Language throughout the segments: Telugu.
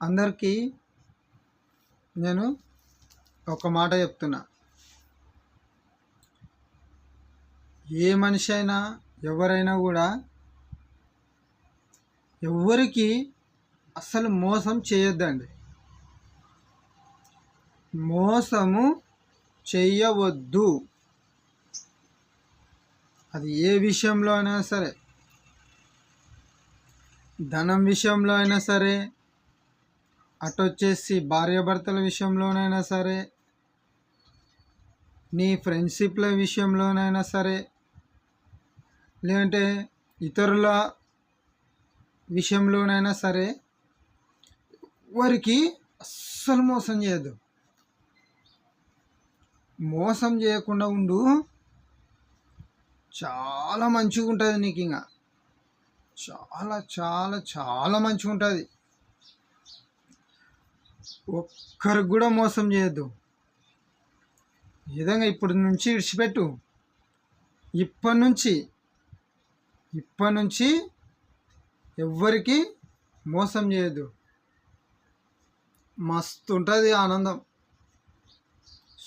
అందరికీ నేను ఒక మాట చెప్తున్నా. ఏ మనిషి అయినా ఎవరైనా కూడా ఎవ్వరికి అసలు మోసం చేయొద్దండి. మోసము చెయ్యవద్దు. అది ఏ విషయంలో అయినా సరే, ధనం విషయంలో అయినా సరే, అటొచ్చేసి భార్యాభర్తల విషయంలోనైనా సరే, నీ ఫ్రెండ్షిప్ల విషయంలోనైనా సరే, లేదంటే ఇతరుల విషయంలోనైనా సరే, ఎవరికి అస్సలు మోసం చేయొద్దు. మోసం చేయకుండా ఉండు, చాలా మంచిగా ఉంటుంది నీకు. ఇంకా చాలా చాలా చాలా మంచిగా ఉంటుంది. ఒక్కరికి కూడా మోసం చేయొద్దు. ఈ విధంగా ఇప్పటి నుంచి విడిచిపెట్టు. ఇప్పటి నుంచి ఎవ్వరికి మోసం చేయొద్దు. మస్తు ఉంటుంది ఆనందం,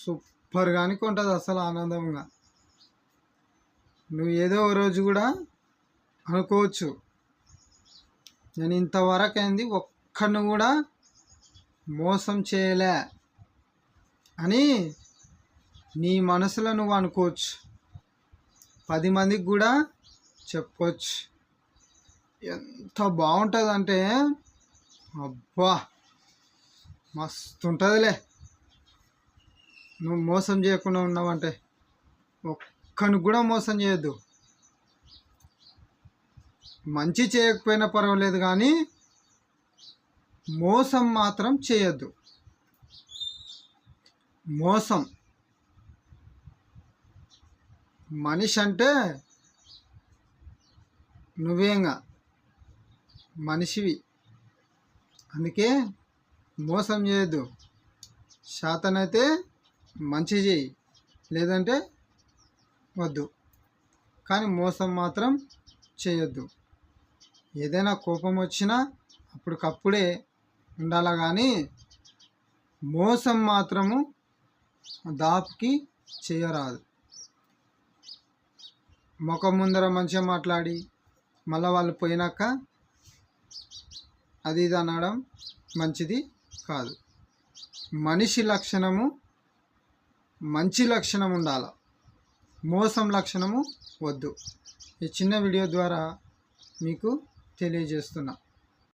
సూపర్గానికి ఉంటుంది అసలు ఆనందంగా. నువ్వు ఏదో ఓ రోజు కూడా అనుకోవచ్చు, నేను ఇంతవరకు అయింది ఒక్కరిని కూడా మోసం చేయలే అని నీ మనసులో నువ్వు అనుకోవచ్చు. 10 మందికి కూడా చెప్పవచ్చు. ఎంత బాగుంటుందంటే అబ్బా మస్తు ఉంటుందిలే. నువ్వు మోసం చేయకుండా ఉన్నావంటే. ఒక్కడిని కూడా మోసం చేయొద్దు. మంచి చేయకపోయినా పర్వాలేదు, కానీ మోసం మాత్రం చేయొద్దు. మోసం మనిషి అంటే నువ్వేంగా మనిషివి, అందుకే మోసం చేయొద్దు. శాతనైతే మంచి చేయి, లేదంటే వద్దు, కానీ మోసం మాత్రం చేయొద్దు. ఏదైనా కోపం వచ్చినా అప్పటికప్పుడే ఉండాలి, కానీ మోసం మాత్రము దాపుకి చేయరాదు. ముఖం ముందర మంచిగా మాట్లాడి మళ్ళీ వాళ్ళు పోయినాక అది ఇది అనడం మంచిది కాదు. మనిషి లక్షణము మంచి లక్షణం ఉండాలి, మోసం లక్షణము వద్దు. ఈ చిన్న వీడియో ద్వారా మీకు తెలియజేస్తున్నా.